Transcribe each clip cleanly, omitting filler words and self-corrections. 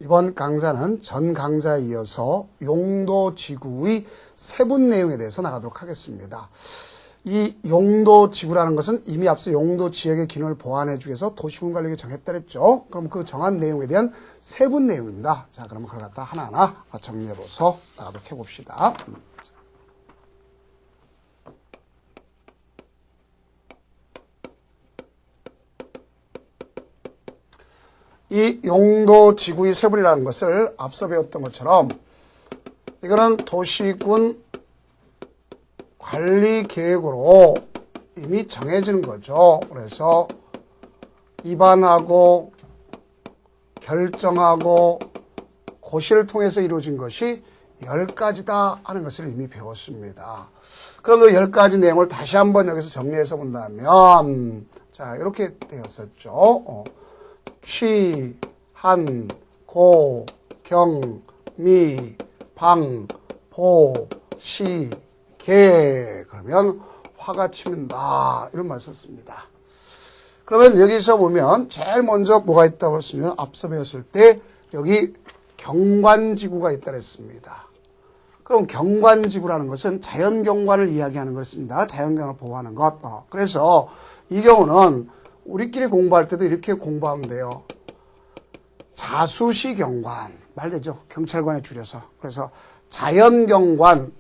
이번 강좌는 전 강좌에 이어서 용도지구의 세분 내용에 대해서 나가도록 하겠습니다. 이 용도지구라는 것은 이미 앞서 용도지역의 기능을 보완해주기 위해서 도시군관리局정했다 그랬죠. 그럼 그 정한 내용에 대한 세분 내용입니다. 자, 그러면 그걸 갖다 하나하나 정리해보서 나가도록 해봅시다. 이 용도지구의 세분이라는 것을 앞서 배웠던 것처럼 이거는 도시군 관리계획으로 이미 정해지는 거죠. 그래서 입안하고 결정하고 고시를 통해서 이루어진 것이 10가지다 하는 것을 이미 배웠습니다. 그럼 그 10가지 내용을 다시 한번 여기서 정리해서 본다면 자, 이렇게 되었었죠. 취, 한, 고, 경, 미, 방, 보, 시, 개. 그러면 화가 치민다. 이런 말 썼습니다. 그러면 여기서 보면 제일 먼저 뭐가 있다고 했으면 앞서 배웠을 때 여기 경관지구가 있다 그랬습니다. 그럼 경관지구라는 것은 자연경관을 이야기하는 것입니다. 자연경관을 보호하는 것. 그래서 이 경우는 우리끼리 공부할 때도 이렇게 공부하면 돼요. 자수시경관. 말되죠. 경찰관에 줄여서. 그래서 자연경관,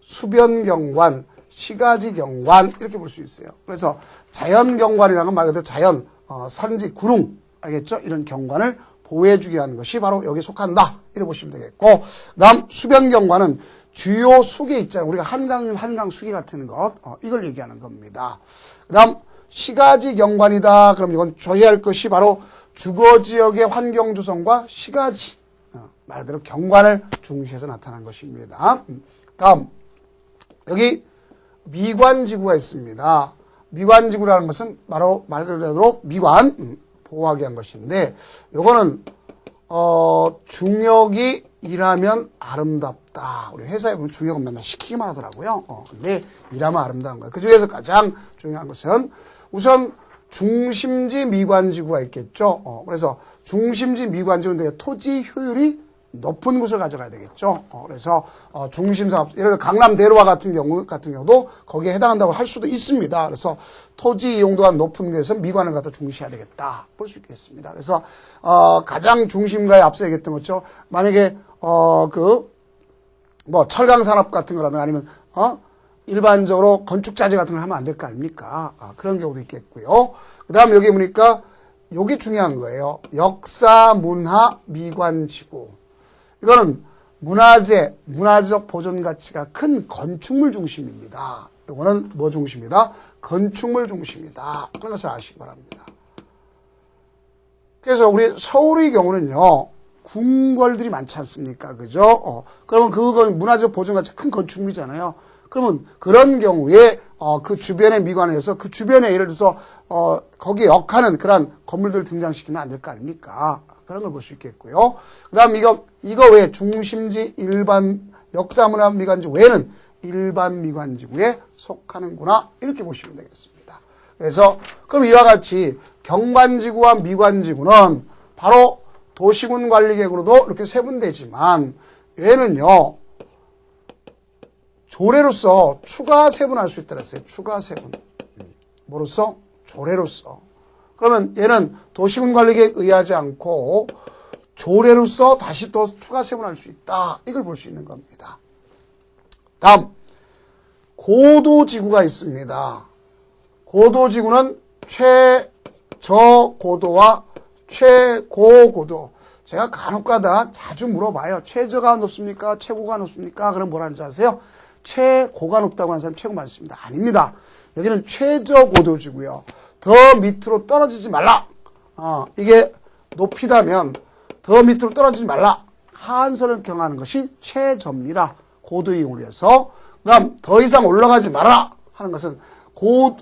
수변경관, 시가지경관 이렇게 볼 수 있어요. 그래서 자연경관이라는 건 말 그대로 자연, 산지, 구릉 알겠죠? 이런 경관을 보호해주기 위한 것이 바로 여기에 속한다. 이렇게 보시면 되겠고 그 다음 수변경관은 주요 수계 있잖아요. 우리가 한강 수계 같은 것 이걸 얘기하는 겁니다. 그 다음 시가지 경관이다. 그럼 이건 조회할 것이 바로 주거지역의 환경조성과 시가지, 말 그대로 경관을 중시해서 나타난 것입니다. 다음, 여기 미관지구가 있습니다. 미관지구라는 것은 바로 말 그대로 미관, 보호하기 위한 것인데, 요거는, 중역이 일하면 아름답다. 우리 회사에 보면 중역은 맨날 시키기만 하더라고요. 근데 일하면 아름다운 거예요. 그 중에서 가장 중요한 것은 우선 중심지 미관지구가 있겠죠. 그래서 중심지 미관지구는 토지 효율이 높은 곳을 가져가야 되겠죠. 그래서 중심사업, 예를 들어 강남대로와 같은 경우도 거기에 해당한다고 할 수도 있습니다. 그래서 토지 이용도가 높은 곳에서 미관을 갖다 중시해야 되겠다 볼 수 있겠습니다. 그래서 가장 중심가에 앞서 얘기했던 것죠. 만약에 철강산업 같은 거라든가 아니면 일반적으로 건축자재 같은 걸 하면 안 될 거 아닙니까? 그런 경우도 있겠고요. 그 다음 여기 보니까 요게 중요한 거예요. 역사, 문화, 미관지구. 이거는 문화재, 문화적 보존 가치가 큰 건축물 중심입니다. 이거는 뭐 중심이다? 건축물 중심이다. 그런 것을 아시기 바랍니다. 그래서 우리 서울의 경우는요. 궁궐들이 많지 않습니까? 그죠? 그러면 그건 문화적 보존 가치가 큰 건축물이잖아요. 그러면 그런 경우에 그 주변의 미관에서 그 주변에 예를 들어서 거기에 역하는 그런 건물들을 등장시키면 안 될 거 아닙니까? 그런 걸 볼 수 있겠고요. 그다음 이거 외에 중심지 일반 역사문화 미관지구 외에는 일반 미관지구에 속하는구나 이렇게 보시면 되겠습니다. 그래서 그럼 이와 같이 경관지구와 미관지구는 바로 도시군 관리계획으로도 이렇게 세분되지만 얘는요. 조례로서 추가 세분할 수 있다 그랬어요. 추가 세분. 뭐로써? 조례로서. 그러면 얘는 도시군 관리계획에 의하지 않고 조례로서 다시 또 추가 세분할 수 있다. 이걸 볼 수 있는 겁니다. 다음 고도지구가 있습니다. 고도지구는 최저고도와 최고고도. 제가 간혹가다 자주 물어봐요. 최저가 높습니까? 최고가 높습니까? 그럼 뭐라는지 아세요? 최고가 높다고 하는 사람 최고 많습니다. 아닙니다. 여기는 최저고도지고요. 더 밑으로 떨어지지 말라. 이게 높이다면 더 밑으로 떨어지지 말라. 하한선을 경하는 것이 최저입니다. 고도 이용을 위해서. 그 다음 더 이상 올라가지 말아라 하는 것은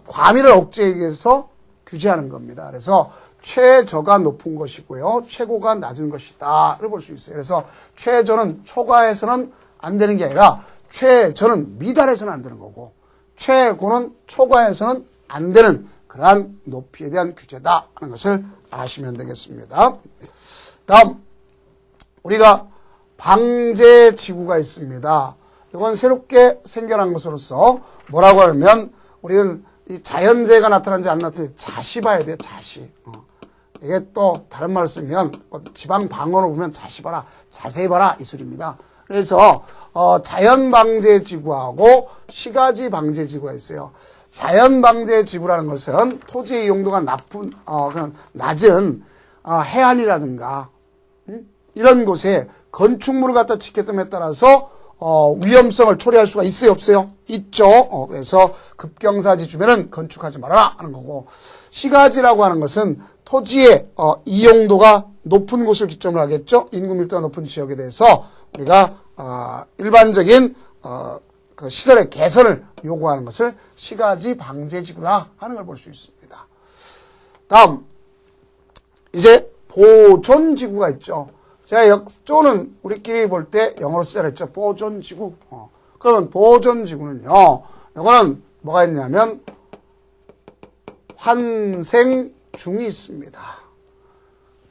과밀을 억제하기 위해서 규제하는 겁니다. 그래서 최저가 높은 것이고요. 최고가 낮은 것이다를 볼 수 있어요. 그래서 최저는 초과해서는 안 되는 게 아니라 최저는 미달해서는 안 되는 거고 최고는 초과해서는 안 되는 그러한 높이에 대한 규제다 하는 것을 아시면 되겠습니다. 다음 우리가 방제지구가 있습니다. 이건 새롭게 생겨난 것으로서 뭐라고 하면 우리는 이 자연재해가 나타나는지 안 나타나는지 자시 봐야 돼요. 자시. 이게 또 다른 말 쓰면 지방 방언으로 보면 자시 봐라, 자세히 봐라 이 소리입니다. 그래서 자연방제지구하고 시가지방제지구가 있어요. 자연방제지구라는 것은 토지의 이용도가 그냥 낮은 해안이라든가 이런 곳에 건축물을 갖다 짓겠다에 따라서 위험성을 초래할 수가 있어요, 없어요? 있죠. 그래서 급경사지 주변은 건축하지 말아라 하는 거고, 시가지라고 하는 것은 토지의 이용도가 높은 곳을 기점으로 하겠죠. 인구 밀도가 높은 지역에 대해서 우리가 일반적인 그 시설의 개선을 요구하는 것을 시가지 방제지구다 하는 걸 볼 수 있습니다. 다음 이제 보존지구가 있죠. 제가 역조는 우리끼리 볼 때 영어로 쓰자 그랬죠. 보존지구. 그러면 보존지구는요. 이거는 뭐가 있냐면 환생중이 있습니다.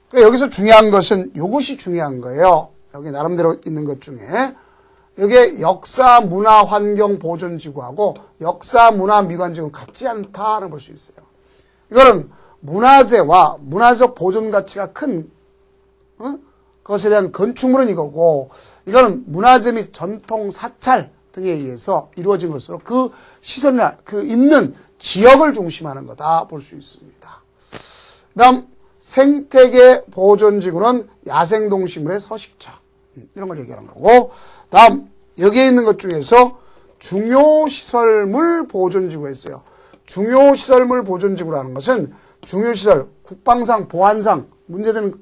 그러니까 여기서 중요한 것은 이것이 중요한 거예요. 여기 나름대로 있는 것 중에 이게 역사, 문화, 환경 보존지구하고 역사, 문화, 미관지구는 같지 않다는 볼 수 있어요. 이거는 문화재와 문화적 보존 가치가 큰 그것에 대한 건축물은 이거고, 이거는 문화재 및 전통 사찰 등에 의해서 이루어진 것으로 그 시설이나 그 있는 지역을 중심하는 거다 볼 수 있습니다. 다음 생태계 보존지구는 야생동식물의 서식처 이런 걸 얘기하는 거고, 다음 여기에 있는 것 중에서 중요시설물 보존지구가 있어요. 중요시설물 보존지구라는 것은 중요시설, 국방상, 보안상 문제되는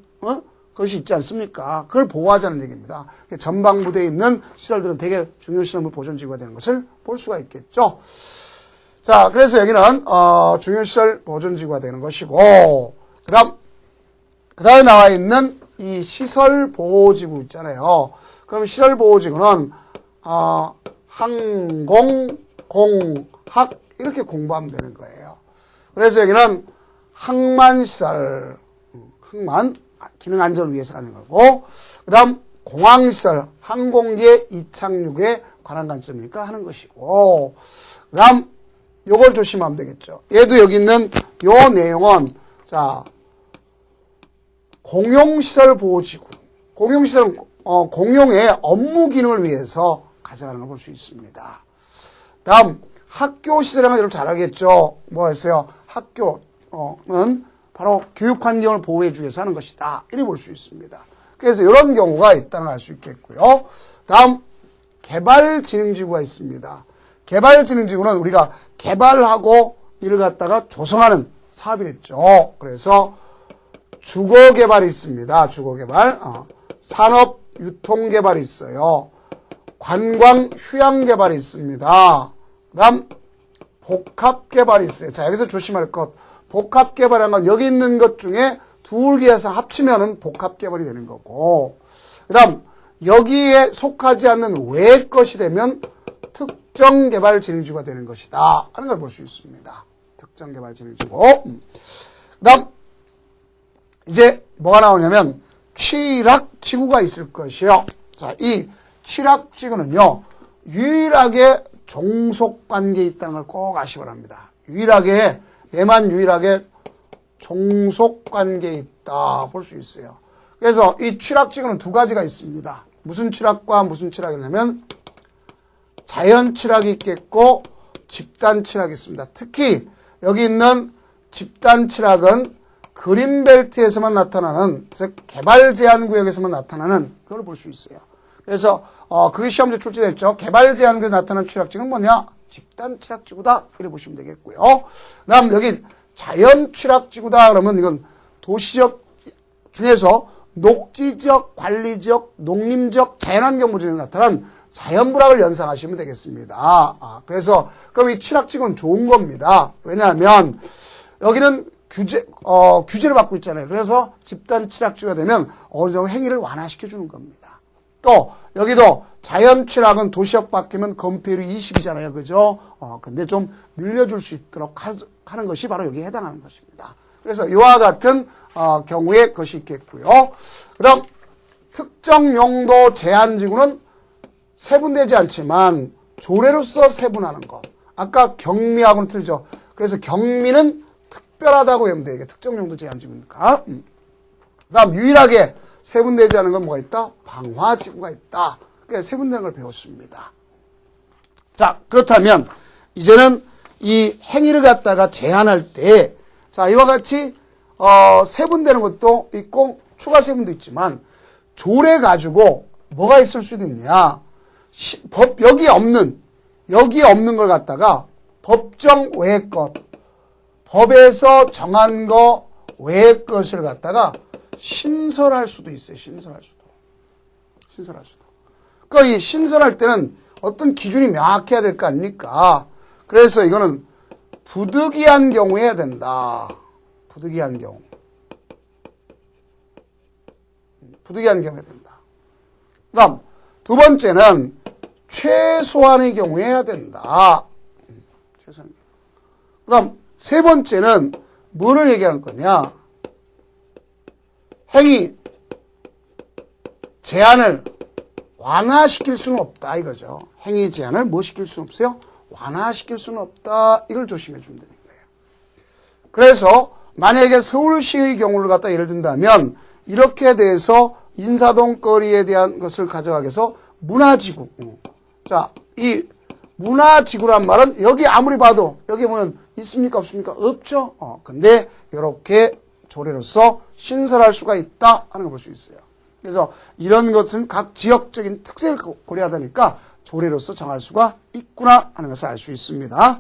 것이 있지 않습니까? 그걸 보호하자는 얘기입니다. 전방부대에 있는 시설들은 대개 중요시설물 보존지구가 되는 것을 볼 수가 있겠죠. 자, 그래서 여기는 중요시설 보존지구가 되는 것이고, 그다음에 나와 있는 이 시설보호지구 있잖아요. 그럼 시설보호지구는 항공, 공학 이렇게 공부하면 되는 거예요. 그래서 여기는 항만시설, 항만 기능 안전을 위해서 가는 거고, 그 다음 공항시설, 항공기의 이착륙에 관한 관점이니까 하는 것이고, 그 다음 요걸 조심하면 되겠죠. 얘도 여기 있는 요 내용은 자 공용시설 보호지구, 공용시설은 공용의 업무 기능을 위해서 가져가는 걸 볼 수 있습니다. 다음 학교시설이라면 여러분 잘 알겠죠. 뭐였어요? 학교는 바로 교육 환경을 보호해 주기 위해서 하는 것이다. 이렇게 볼 수 있습니다. 그래서 이런 경우가 있다는 걸 알 수 있겠고요. 다음 개발진흥지구가 있습니다. 개발진흥지구는 우리가 개발하고 이를 갖다가 조성하는 사업이랬죠. 그래서 주거개발이 있습니다. 주거개발, 산업 유통개발이 있어요. 관광 휴양개발이 있습니다. 그 다음 복합개발이 있어요. 자, 여기서 조심할 것, 복합개발이라는 건 여기 있는 것 중에 두 개에서 합치면은 복합개발이 되는 거고, 그 다음 여기에 속하지 않는 외의 것이 되면 특정개발진흥지구가 되는 것이다 하는 걸 볼 수 있습니다. 특정개발진흥지구. 그 다음 이제 뭐가 나오냐면 취락지구가 있을 것이요. 자, 이 취락지구는요 유일하게 종속관계에 있다는 걸 꼭 아시기 바랍니다. 유일하게, 얘만 유일하게 종속관계에 있다 볼 수 있어요. 그래서 이 취락지구는 두 가지가 있습니다. 무슨 취락과 무슨 취락이냐면 자연 취락이 있겠고 집단 취락이 있습니다. 특히 여기 있는 집단 취락은 그린벨트에서만 나타나는, 즉 개발 제한 구역에서만 나타나는 그걸 볼 수 있어요. 그래서 그게 시험지에 출제됐죠. 개발 제한 구역에 나타나는 취락지구는 뭐냐? 집단 취락지구다 이렇게 보시면 되겠고요. 그다음 여기 자연 취락지구다 그러면 이건 도시적 중에서 녹지지역, 관리지역, 농림지역, 자연환경 보존에 나타난 자연불황을 연상하시면 되겠습니다. 그래서 그럼 이 취락지구는 좋은 겁니다. 왜냐하면 여기는 규제를 받고 있잖아요. 그래서 집단 취락지구가 되면 어느 정도 행위를 완화시켜 주는 겁니다. 또 여기도 자연 취락은 도시역 바뀌면 건폐율이 20이잖아요. 그죠? 근데 좀 늘려줄 수 있도록 하는 것이 바로 여기에 해당하는 것입니다. 그래서 이와 같은 경우에 것이 있겠고요. 그 다음 특정 용도 제한지구는 세분되지 않지만 조례로서 세분하는 것. 아까 경미하고는 틀리죠. 그래서 경미는 특별하다고 하면 돼. 이게 특정 용도 제한지구니까. 그다음 유일하게 세분되지 않은 건 뭐가 있다? 방화지구가 있다. 그러니까 세분되는 걸 배웠습니다. 자, 그렇다면 이제는 이 행위를 갖다가 제한할 때, 자, 이와 같이 세분되는 것도 있고 추가 세분도 있지만 조례 가지고 뭐가 있을 수도 있냐? 여기에 없는 걸 갖다가 법정 외의 것, 법에서 정한 거 외의 것을 갖다가 신설할 수도 있어요. 신설할 수도. 그러니까 이 신설할 때는 어떤 기준이 명확해야 될 거 아닙니까? 그래서 이거는 부득이한 경우에 해야 된다. 부득이한 경우에 해야 된다. 그 다음 두 번째는 최소한의 경우에 해야 된다. 최소한. 그 다음 세 번째는 뭐를 얘기하는 거냐? 행위 제한을 완화시킬 수는 없다 이거죠. 행위 제한을 뭐 시킬 수는 없어요? 완화시킬 수는 없다. 이걸 조심해 주면 되는 거예요. 그래서 만약에 서울시의 경우를 갖다 예를 든다면 이렇게 돼서 인사동 거리에 대한 것을 가져가기 위해서 문화지구. 자, 이 문화지구란 말은 여기 아무리 봐도 여기 보면 있습니까? 없습니까? 없죠. 근데 이렇게 조례로서 신설할 수가 있다 하는 걸 볼 수 있어요. 그래서 이런 것은 각 지역적인 특색을 고려하다 보니까 조례로서 정할 수가 있구나 하는 것을 알 수 있습니다.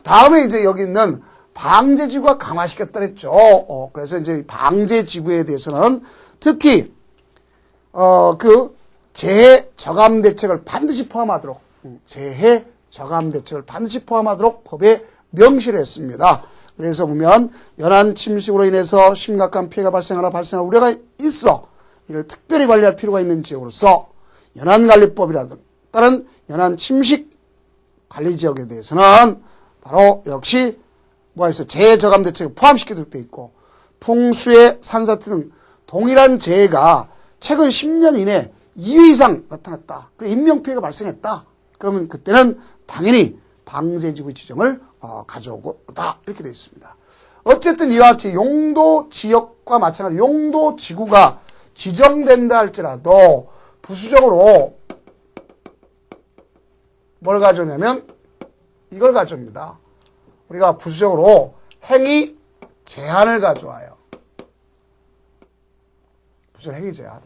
다음에 이제 여기 있는 방제지구가 강화시켰다 그랬죠. 그래서 이제 방제지구에 대해서는 특히 그 재해 저감 대책을 반드시 포함하도록 재해 저감 대책을 반드시 포함하도록 법에 명시를 했습니다. 그래서 보면 연안 침식으로 인해서 심각한 피해가 발생할 우려가 있어 이를 특별히 관리할 필요가 있는 지역으로서 연안관리법이라든 다른 연안 침식 관리 지역에 대해서는 바로 역시 뭐가 있어 재해 저감 대책을 포함시키도록 돼 있고 풍수해 산사태 등 동일한 재해가 최근 10년 이내 2회 이상 나타났다. 그리고 인명피해가 발생했다. 그러면 그때는 당연히 방제지구 지정을 가져오고다 이렇게 되어 있습니다. 어쨌든 이와 같이 용도 지역과 마찬가지로 용도 지구가 지정된다 할지라도 부수적으로 뭘 가져오냐면 이걸 가져옵니다. 우리가 부수적으로 행위 제한을 가져와요. 부수적 행위 제한.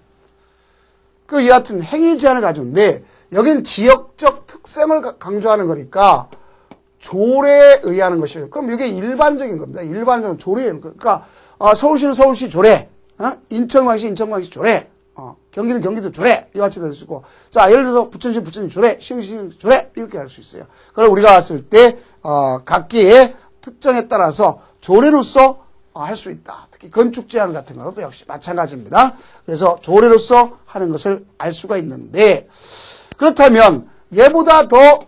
이 같은 행위 제한을 가져오는데 여기는 지역적 특성을 강조하는 거니까 조례에 의하는 것이에요. 그럼 이게 일반적인 겁니다. 일반적인 조례예요. 그러니까 서울시는 서울시 조례, 인천광역시 인천광역시 조례, 경기도 경기도 조례 이와 같이 될 수 있고, 자 예를 들어서 부천시 부천시 조례, 시흥시 조례 이렇게 할 수 있어요. 그걸 우리가 봤을 때 각기의 특정에 따라서 조례로서 할 수 있다. 특히 건축 제한 같은 거도 역시 마찬가지입니다. 그래서 조례로서 하는 것을 알 수가 있는데 그렇다면 얘보다 더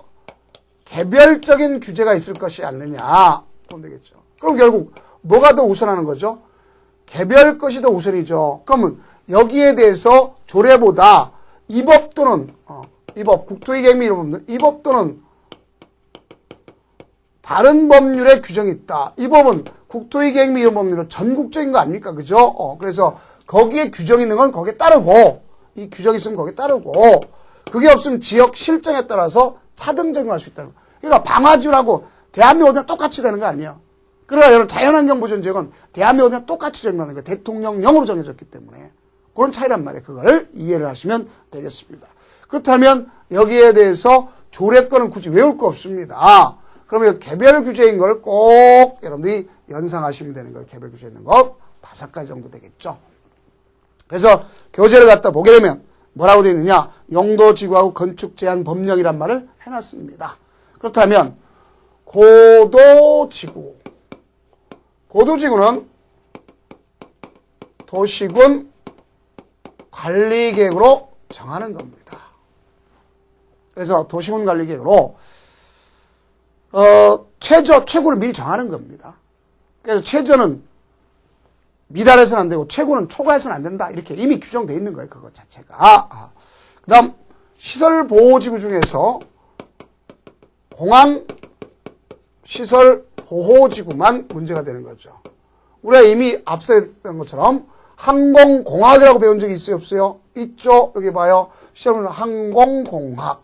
개별적인 규제가 있을 것이 않느냐 보면 되겠죠. 그럼 결국 뭐가 더 우선하는 거죠? 개별 것이 더 우선이죠. 그러면 여기에 대해서 조례보다 이 법 또는 이 법 국토위계획 이 법 또는 다른 법률의 규정이 있다. 이 법은 국토위계획 및 이런 법률은 전국적인 거 아닙니까? 그죠? 그래서 거기에 규정이 있는 건 거기에 따르고 이 규정이 있으면 거기에 따르고 그게 없으면 지역 실정에 따라서 차등 적용할 수 있다는 거예요. 그러니까 방화지구라고 대한민국 어디나 똑같이 되는 거 아니에요. 그러나 여러분 자연환경보전지역은 대한민국 어디나 똑같이 적용하는 거예요. 대통령령으로 정해졌기 때문에. 그런 차이란 말이에요. 그걸 이해를 하시면 되겠습니다. 그렇다면 여기에 대해서 조례권은 굳이 외울 거 없습니다. 그러면 개별 규제인 걸 꼭 여러분들이 연상하시면 되는 거예요. 개별 규제 있는 거 5가지 정도 되겠죠. 그래서 교재를 갖다 보게 되면 뭐라고 되어 있느냐? 용도지구하고 건축제한 법령이란 말을 해놨습니다. 그렇다면 고도지구. 고도지구는 도시군 관리계획으로 정하는 겁니다. 그래서 도시군 관리계획으로 최고를 미리 정하는 겁니다. 그래서 최저는 미달해서는 안 되고 최고는 초과해서는 안 된다. 이렇게 이미 규정되어 있는 거예요. 그것 자체가. 그 다음 시설보호지구 중에서 공항시설보호지구만 문제가 되는 거죠. 우리가 이미 앞서 했던 것처럼 항공공학이라고 배운 적이 있어요? 없어요? 있죠? 여기 봐요. 시험은 항공공학,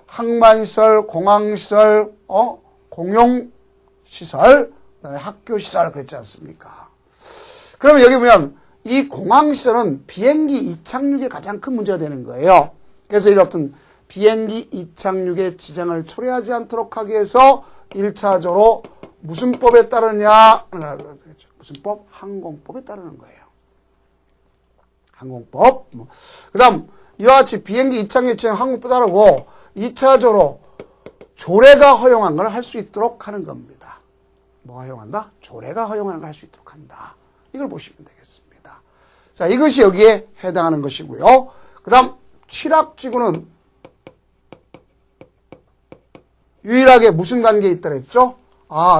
항만시설, 공항시설, 공용시설, 그다음에 학교시설 그랬지 않습니까? 그러면 여기 보면 이 공항시설은 비행기 이착륙에 가장 큰 문제가 되는 거예요. 그래서 이렇든 비행기 이착륙에 지장을 초래하지 않도록 하기 위해서 1차적으로 무슨 법에 따르냐? 무슨 법? 항공법에 따르는 거예요. 항공법. 그 다음 이와 같이 비행기 이착륙 지장 항공법에 따르고 2차적으로 조례가 허용한 걸 할 수 있도록 하는 겁니다. 뭐가 허용한다? 조례가 허용하는 걸 할 수 있도록 한다. 이걸 보시면 되겠습니다. 자, 이것이 여기에 해당하는 것이고요. 그 다음 취락지구는 유일하게 무슨 관계에 있다 그랬죠?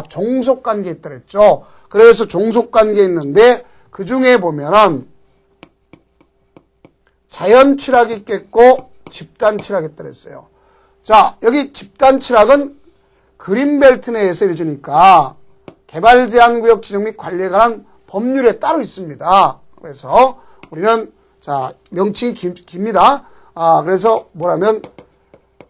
종속관계에 있다 그랬죠? 그래서 종속관계에 있는데 그 중에 보면은 자연취락이 있겠고 집단취락이 있다 그랬어요. 자, 여기 집단취락은 그린벨트 내에서 이루어지니까 개발제한구역 지정 및 관리에 관한 법률에 따로 있습니다. 그래서 우리는 자 명칭이 깁니다. 그래서 뭐라면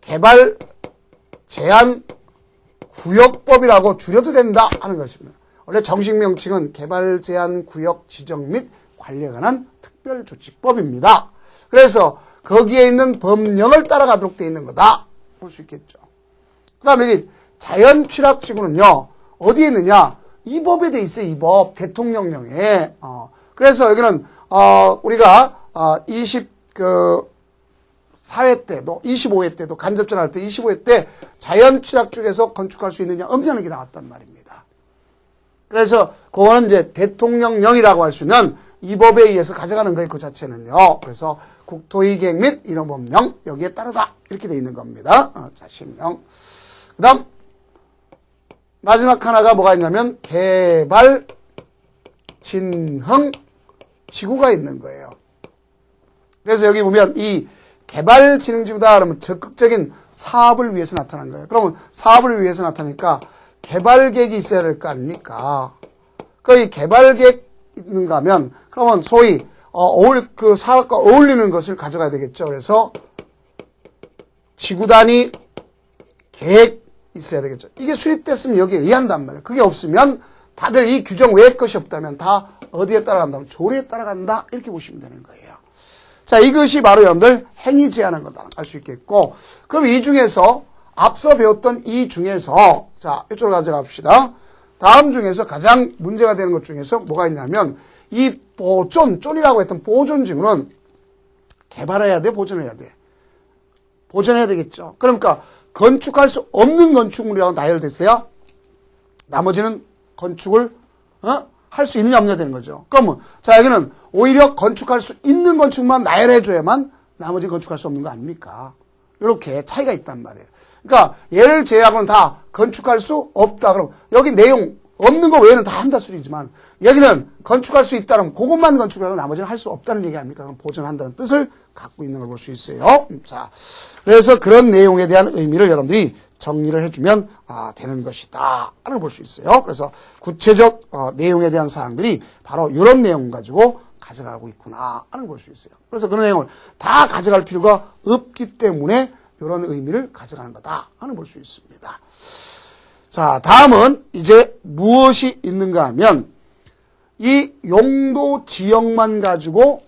개발제한구역법이라고 줄여도 된다 하는 것입니다. 원래 정식 명칭은 개발제한구역 지정 및 관리에 관한 특별조치법입니다. 그래서 거기에 있는 법령을 따라가도록 되어 있는 거다 볼 수 있겠죠. 그 다음에 여기 자연취락지구는요 어디에 있느냐? 이 법에 돼 있어요. 이 법 대통령령에. 그래서 여기는 우리가 24회 때도 25회 때도 간접전할 때 25회 때 자연취락 쪽에서 건축할 수 있느냐 없냐는 게 나왔단 말입니다. 그래서 그거는 이제 대통령령이라고 할 수 있는 이 법에 의해서 가져가는 거예요. 그 자체는요. 그래서 국토의계획 및 인허법령 여기에 따르다 이렇게 돼 있는 겁니다. 자, 시행령. 그 다음 마지막 하나가 뭐가 있냐면 개발 진흥 지구가 있는 거예요. 그래서 여기 보면 이 개발 진흥 지구다 그러면 적극적인 사업을 위해서 나타난 거예요. 그러면 사업을 위해서 나타나니까 개발 계획이 있어야 될 거 아닙니까? 그 개발 계획 있는가 하면 그러면 소위 그 사업과 어울리는 것을 가져가야 되겠죠. 그래서 지구 단위 계획 있어야 되겠죠. 이게 수립됐으면 여기에 의한단 말이에요. 그게 없으면 다들 이 규정 외의 것이 없다면 다 어디에 따라간다면 조례에 따라간다 이렇게 보시면 되는 거예요. 자, 이것이 바로 여러분들 행위 제한한 거다 알 수 있겠고, 그럼 이 중에서 앞서 배웠던 이 중에서 자 이쪽으로 가져갑시다. 다음 중에서 가장 문제가 되는 것 중에서 뭐가 있냐면 이 쫀이라고 했던 보존지구는 개발해야 돼, 보존해야 돼? 보존해야 되겠죠. 그러니까 건축할 수 없는 건축물이라고 나열됐어요. 나머지는 건축을 할 수 있느냐 없느냐 되는 거죠. 그러면 자 여기는 오히려 건축할 수 있는 건축만 나열해줘야만 나머지 건축할 수 없는 거 아닙니까? 이렇게 차이가 있단 말이에요. 그러니까 얘를 제외하고는 다 건축할 수 없다. 그럼 여기 내용 없는 거 외에는 다 한다 소리지만 여기는 건축할 수 있다면 그것만 건축하고 나머지는 할 수 없다는 얘기 아닙니까? 그럼 보존한다는 뜻을 갖고 있는 걸 볼 수 있어요. 자, 그래서 그런 내용에 대한 의미를 여러분들이 정리를 해주면 되는 것이다 하는 걸 볼 수 있어요. 그래서 구체적 내용에 대한 사항들이 바로 이런 내용 가지고 가져가고 있구나 하는 걸 볼 수 있어요. 그래서 그런 내용을 다 가져갈 필요가 없기 때문에 이런 의미를 가져가는 거다 하는 걸 볼 수 있습니다. 자, 다음은 이제 무엇이 있는가 하면 이 용도 지역만 가지고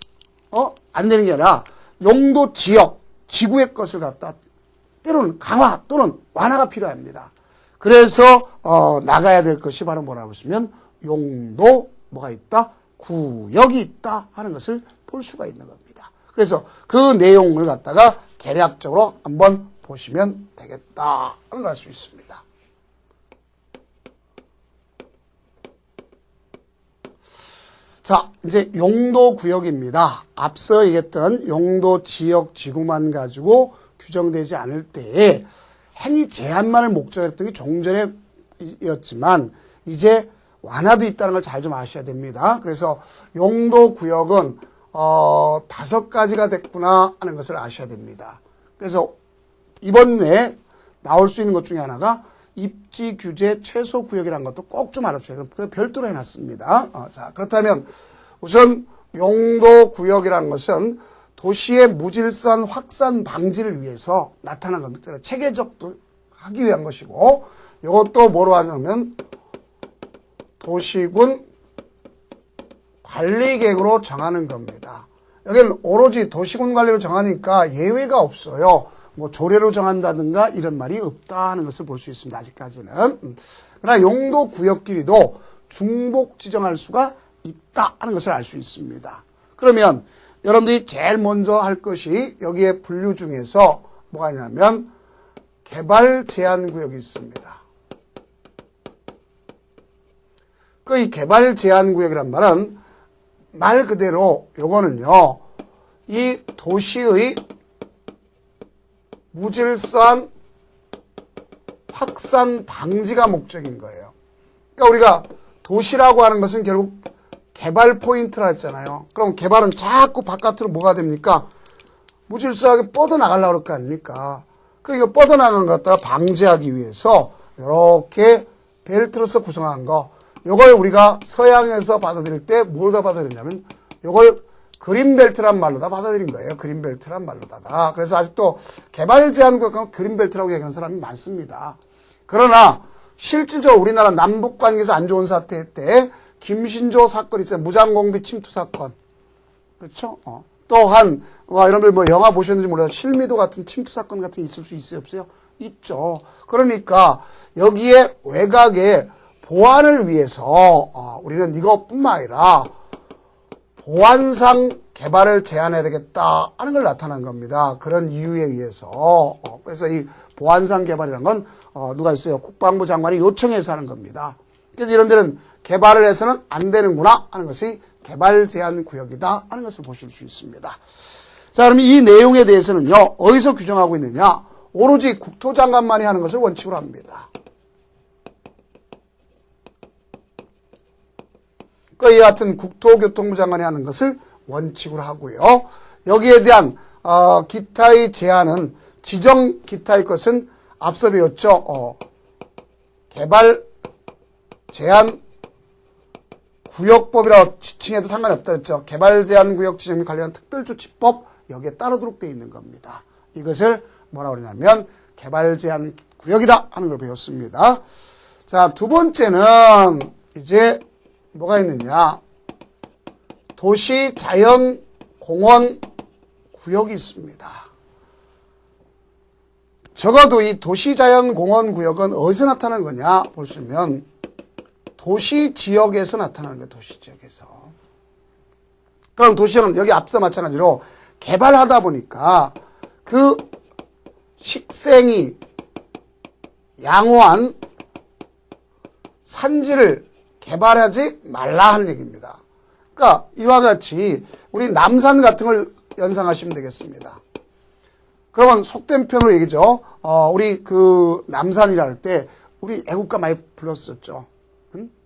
안 되는 게 아니라 용도 지역, 지구의 것을 갖다 때로는 강화 또는 완화가 필요합니다. 그래서 나가야 될 것이 바로 뭐라고 하시면 용도 뭐가 있다? 구역이 있다 하는 것을 볼 수가 있는 겁니다. 그래서 그 내용을 갖다가 개략적으로 한번 보시면 되겠다 하는 걸 알 수 있습니다. 자, 이제 용도구역입니다. 앞서 얘기했던 용도지역 지구만 가지고 규정되지 않을 때에 행위 제한만을 목적으로 했던 게 종전에였지만 이제 완화도 있다는 걸 잘 좀 아셔야 됩니다. 그래서 용도 구역은 5가지가 됐구나 하는 것을 아셔야 됩니다. 그래서 이번에 나올 수 있는 것 중에 하나가 입지 규제 최소 구역이라는 것도 꼭 좀 알아주셔야 돼요. 그래서 별도로 해놨습니다. 자, 그렇다면 우선 용도 구역이라는 것은 도시의 무질서한 확산 방지를 위해서 나타난 겁니다. 체계적도 하기 위한 것이고, 이것도 뭐로 하냐면 도시군 관리계획으로 정하는 겁니다. 여기는 오로지 도시군 관리로 정하니까 예외가 없어요. 뭐 조례로 정한다든가 이런 말이 없다 하는 것을 볼 수 있습니다. 아직까지는. 그러나 용도 구역끼리도 중복 지정할 수가 있다 하는 것을 알 수 있습니다. 그러면 여러분들이 제일 먼저 할 것이 여기에 분류 중에서 뭐가 있냐면 개발 제한 구역이 있습니다. 그 이 개발 제한 구역이란 말은 말 그대로 요거는요, 이 도시의 무질서한 확산 방지가 목적인 거예요. 그러니까 우리가 도시라고 하는 것은 결국 개발 포인트라 했잖아요. 그럼 개발은 자꾸 바깥으로 뭐가 됩니까? 무질서하게 뻗어나가려고 그럴 거 아닙니까? 이거 뻗어나가는 것 갖다가 방지하기 위해서 이렇게 벨트로서 구성한 거, 요걸 우리가 서양에서 받아들일 때 뭘로 받아들였냐면 요걸 그린벨트란 말로다 받아들인 거예요. 그린벨트란 말로다가. 그래서 아직도 개발 제한 구역하면 그린벨트라고 얘기하는 사람이 많습니다. 그러나 실질적으로 우리나라 남북 관계에서 안 좋은 사태 때 김신조 사건 있잖아요. 무장공비 침투 사건. 그렇죠? 또한 여러분들 뭐 영화 보셨는지 몰라도 실미도 같은 침투 사건 같은 게 있을 수 있어요, 없어요? 있죠. 그러니까 여기에 외곽의 보안을 위해서 우리는 이것뿐만 아니라 보안상 개발을 제한해야 되겠다 하는 걸 나타난 겁니다. 그런 이유에 의해서. 그래서 이 보안상 개발이라는 건 누가 있어요? 국방부 장관이 요청해서 하는 겁니다. 그래서 이런 데는 개발을 해서는 안 되는구나 하는 것이 개발 제한 구역이다 하는 것을 보실 수 있습니다. 자, 그럼 이 내용에 대해서는요, 어디서 규정하고 있느냐? 오로지 국토장관만이 하는 것을 원칙으로 합니다. 이 같은 국토교통부 장관이 하는 것을 원칙으로 하고요. 여기에 대한 기타의 제한은 지정 기타의 것은 앞서 배웠죠. 개발 제한 구역법이라고 지칭해도 상관이 없다 그랬죠. 개발 제한 구역 지정 및 관련 특별조치법 여기에 따르도록 되어 있는 겁니다. 이것을 뭐라고 그러냐면 개발 제한 구역이다 하는 걸 배웠습니다. 자, 두 번째는 이제 뭐가 있느냐? 도시 자연 공원 구역이 있습니다. 적어도 이 도시 자연 공원 구역은 어디서 나타나는 거냐 보시면 도시 지역에서 나타나는 거예요. 도시 지역에서. 그럼 도시는 여기 앞서 마찬가지로 개발하다 보니까 그 식생이 양호한 산지를 개발하지 말라 하는 얘기입니다. 그러니까 이와 같이 우리 남산 같은 걸 연상하시면 되겠습니다. 그러면 속된 편으로 얘기죠. 우리 그 남산이라 할 때 우리 애국가 많이 불렀었죠.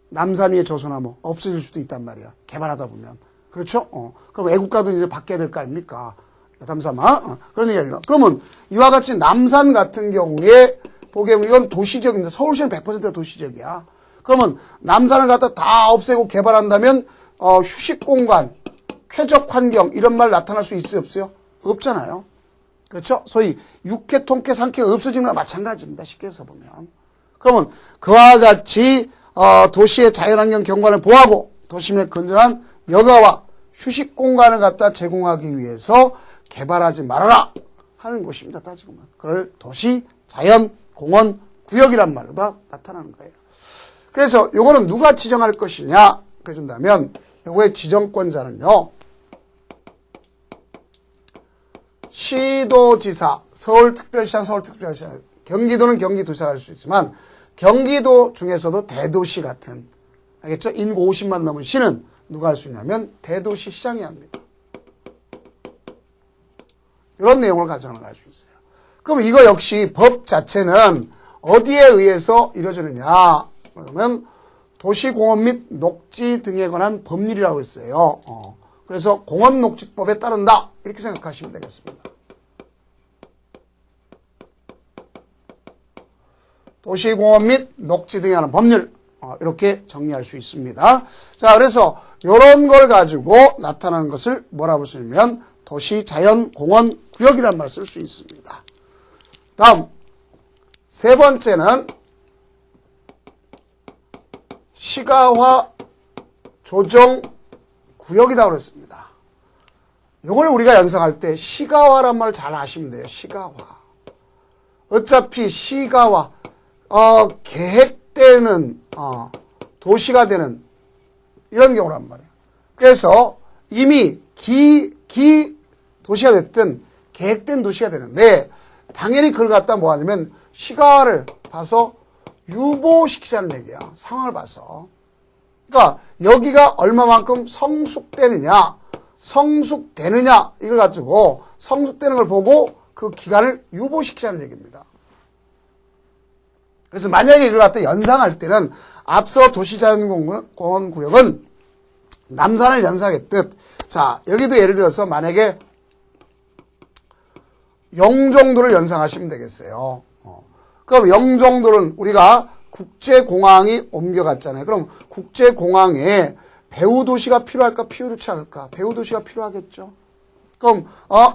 남산 위에 조소나무 없어질 수도 있단 말이야. 개발하다 보면. 그렇죠? 그럼 애국가도 이제 바뀌어야 될 거 아닙니까? 담삼아. 그런 얘기입니다. 그러면 이와 같이 남산 같은 경우에 보게 보면 이건 도시지역입니다. 서울시는 100%가 도시지역이야. 그러면 남산을 갖다 다 없애고 개발한다면 휴식공간, 쾌적환경 이런 말 나타날 수 있어요, 없어요? 없잖아요. 그렇죠? 소위 육회, 통쾌, 상쾌가 없어지는 거나 마찬가지입니다. 쉽게 해서 보면. 그러면 그와 같이 도시의 자연환경 경관을 보호하고 도심의 건전한 여가와 휴식공간을 갖다 제공하기 위해서 개발하지 말아라 하는 곳입니다. 따지고 보면. 그걸 도시, 자연, 공원, 구역이란 말로 다 나타나는 거예요. 그래서 요거는 누가 지정할 것이냐 그래준다면 요거의 지정권자는요. 시도지사, 서울특별시장, 서울특별시장, 경기도는 경기도시가 할 수 있지만 경기도 중에서도 대도시 같은 알겠죠? 인구 50만 넘은 시는 누가 할 수 있냐면 대도시 시장이 합니다. 이런 내용을 가정을 할 수 있어요. 그럼 이거 역시 법 자체는 어디에 의해서 이루어지느냐? 그러면 도시공원 및 녹지 등에 관한 법률이라고 했어요. 그래서 공원녹지법에 따른다 이렇게 생각하시면 되겠습니다. 도시공원 및 녹지 등에 관한 법률 이렇게 정리할 수 있습니다. 자, 그래서 이런 걸 가지고 나타나는 것을 뭐라고 볼 수 있냐면 도시, 자연, 공원, 구역이라는 말을 쓸 수 있습니다. 다음 세 번째는 시가화 조정 구역이라고 그랬습니다. 이걸 우리가 연상할 때 시가화란 말을 잘 아시면 돼요. 시가화. 어차피 시가화 계획되는 도시가 되는 이런 경우란 말이에요. 그래서 이미 도시가 됐든 계획된 도시가 되는데 당연히 그걸 갖다 뭐 하냐면 시가화를 봐서 유보시키자는 얘기야. 상황을 봐서. 그러니까 여기가 얼마만큼 성숙되느냐 이걸 가지고 성숙되는 걸 보고 그 기간을 유보시키자는 얘기입니다. 그래서 만약에 이걸 갖다 연상할 때는 앞서 도시자연공원 구역은 남산을 연상했듯 자 여기도 예를 들어서 만약에 영종도를 연상하시면 되겠어요. 그럼 영종도는 우리가 국제공항이 옮겨갔잖아요. 그럼 국제공항에 배후도시가 필요할까 필요치 않을까? 배후도시가 필요하겠죠. 그럼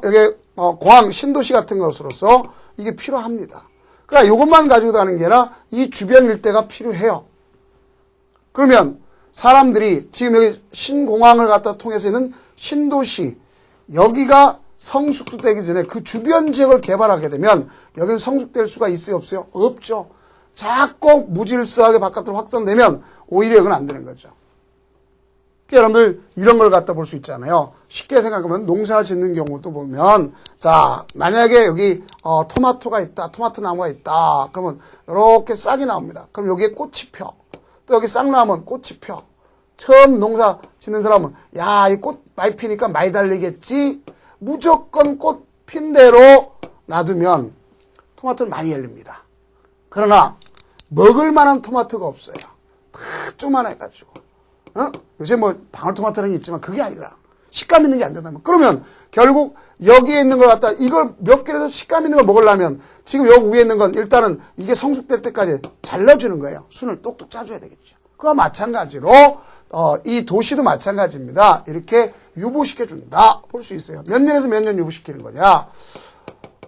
여기 공항 신도시 같은 것으로서 이게 필요합니다. 그러니까 이것만 가지고 가는 게 아니라 이 주변 일대가 필요해요. 그러면 사람들이 지금 여기 신공항을 갖다 통해서 있는 신도시 여기가 성숙되기 전에 그 주변 지역을 개발하게 되면 여기는 성숙될 수가 있어요 없어요? 없죠. 자꾸 무질서하게 바깥으로 확산되면 오히려 이건 안 되는 거죠. 그러니까 여러분들 이런 걸 갖다 볼 수 있잖아요. 쉽게 생각하면 농사 짓는 경우도 보면 자 만약에 여기 토마토가 있다. 토마토 나무가 있다. 그러면 이렇게 싹이 나옵니다. 그럼 여기에 꽃이 펴. 또 여기 싹 나오면 꽃이 펴. 처음 농사 짓는 사람은 야, 이 꽃 많이 피니까 많이 달리겠지. 무조건 꽃 핀 대로 놔두면 토마토는 많이 열립니다. 그러나 먹을 만한 토마토가 없어요. 다 쪼만해가지고. 요새 뭐 방울토마토는 있지만 그게 아니라 식감 있는 게 안 된다면 그러면 결국 여기에 있는 걸 갖다 이걸 몇 개라도 식감 있는 걸 먹으려면 지금 여기 위에 있는 건 일단은 이게 성숙될 때까지 잘라주는 거예요. 순을 똑똑 짜줘야 되겠죠. 그와 마찬가지로 이 도시도 마찬가지입니다. 이렇게 유보시켜준다. 볼 수 있어요. 몇 년에서 몇 년 유보시키는 거냐.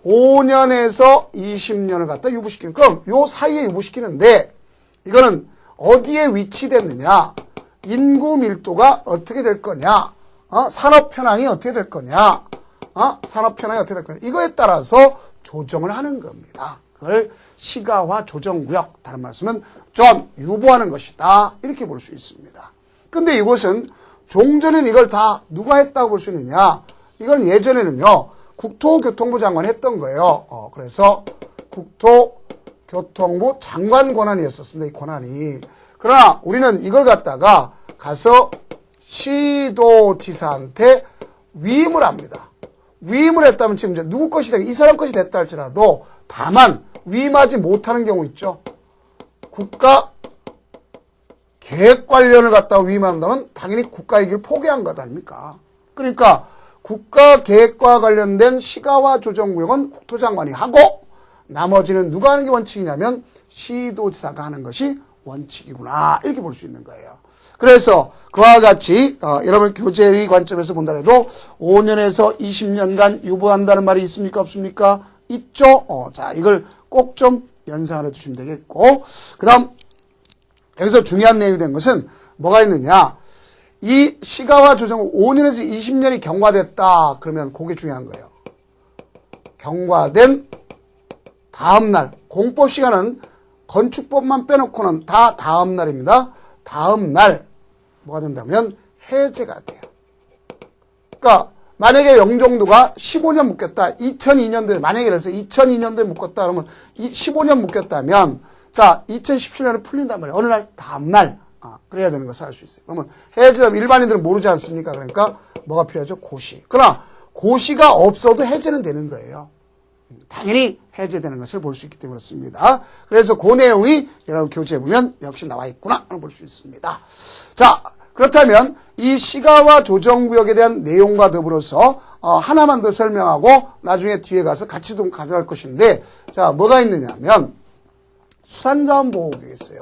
5년에서 20년을 갖다 유보시키는. 그럼 요 사이에 유보시키는데 이거는 어디에 위치됐느냐. 인구 밀도가 어떻게 될 거냐. 산업 현황이 어떻게 될 거냐. 산업 현황이 어떻게 될 거냐. 이거에 따라서 조정을 하는 겁니다. 그걸 시가화 조정구역. 다른 말씀은 좀 유보하는 것이다. 이렇게 볼 수 있습니다. 근데 이것은 종전에는 이걸 다 누가 했다고 볼 수 있느냐. 이건 예전에는요. 국토교통부 장관이 했던 거예요. 그래서 국토교통부 장관 권한이었었습니다. 이 권한이. 그러나 우리는 이걸 갖다가 가서 시도지사한테 위임을 합니다. 위임을 했다면 지금 이제 누구 것이 되고 이 사람 것이 됐다 할지라도 다만 위임하지 못하는 경우 있죠. 국가 계획 관련을 갖다가 위임한다면 당연히 국가이익을 포기한 것 아닙니까? 그러니까 국가 계획과 관련된 시가화 조정구역은 국토장관이 하고 나머지는 누가 하는 게 원칙이냐면 시도지사가 하는 것이 원칙이구나. 이렇게 볼 수 있는 거예요. 그래서 그와 같이 여러분 교재의 관점에서 본다 해도 5년에서 20년간 유보한다는 말이 있습니까? 없습니까? 있죠? 자, 이걸 꼭 좀 연상을 해주시면 되겠고 그 다음 여기서 중요한 내용이 된 것은 뭐가 있느냐. 이 시가화 조정 5년에서 20년이 경과됐다. 그러면 그게 중요한 거예요. 경과된 다음 날. 공법 시간은 건축법만 빼놓고는 다 다음 날입니다. 다음 날 뭐가 된다면 해제가 돼요. 그러니까 만약에 영종도가 15년 묶였다. 2002년도에 만약에 그래서 2002년도에 묶었다 그러면 15년 묶였다면 자 2017년에 풀린단 말이에요. 어느 날 다음 날 그래야 되는 것을 알 수 있어요. 그러면 해제하면 일반인들은 모르지 않습니까? 그러니까 뭐가 필요하죠? 고시. 그러나 고시가 없어도 해제는 되는 거예요. 당연히 해제되는 것을 볼 수 있기 때문에 그렇습니다. 그래서 그 내용이 여러분 교재에 보면 역시 나와 있구나 볼 수 있습니다. 자, 그렇다면 이 시가와 조정구역에 대한 내용과 더불어서 하나만 더 설명하고 나중에 뒤에 가서 같이 좀 가져갈 것인데, 자, 뭐가 있느냐면 수산자원 보호구역이 있어요.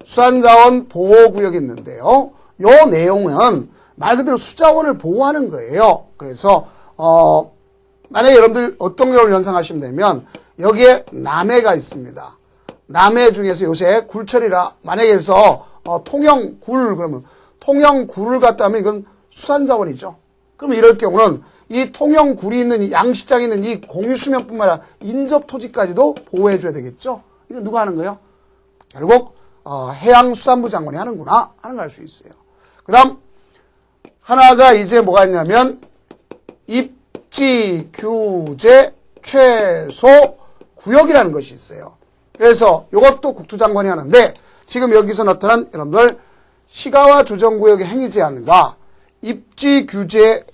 수산자원 보호구역이 있는데요. 요 내용은 말 그대로 수자원을 보호하는 거예요. 그래서 만약에 여러분들 어떤 경우를 연상하시면 되면 여기에 남해가 있습니다. 남해 중에서 요새 굴철이라 만약에 해서 통영굴 그러면 통영굴을 갖다 하면 이건 수산자원이죠. 그러면 이럴 경우는 이 통영굴이 있는 이 양식장에 있는 이 공유수면뿐만 아니라 인접토지까지도 보호해줘야 되겠죠. 이건 누가 하는 거예요? 결국 해양수산부 장관이 하는구나 하는 걸 알 수 있어요. 그 다음 하나가 이제 뭐가 있냐면 입지 규제 최소 구역이라는 것이 있어요. 그래서 이것도 국토장관이 하는데 지금 여기서 나타난 여러분들 시가와 조정구역의 행위제한과 입지 규제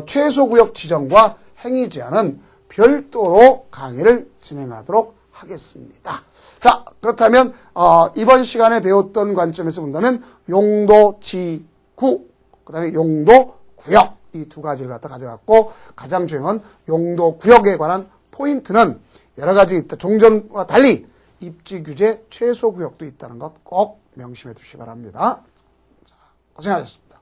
최소 구역 지정과 행위제한은 별도로 강의를 진행하도록 하겠습니다. 자, 그렇다면 이번 시간에 배웠던 관점에서 본다면 용도 지구, 그 다음에 용도 구역 이 두 가지를 갖다 가져갔고 가장 중요한 용도 구역에 관한 포인트는 여러 가지 있다. 종전과 달리 입지 규제 최소 구역도 있다는 것 꼭 명심해 두시기 바랍니다. 자, 고생하셨습니다.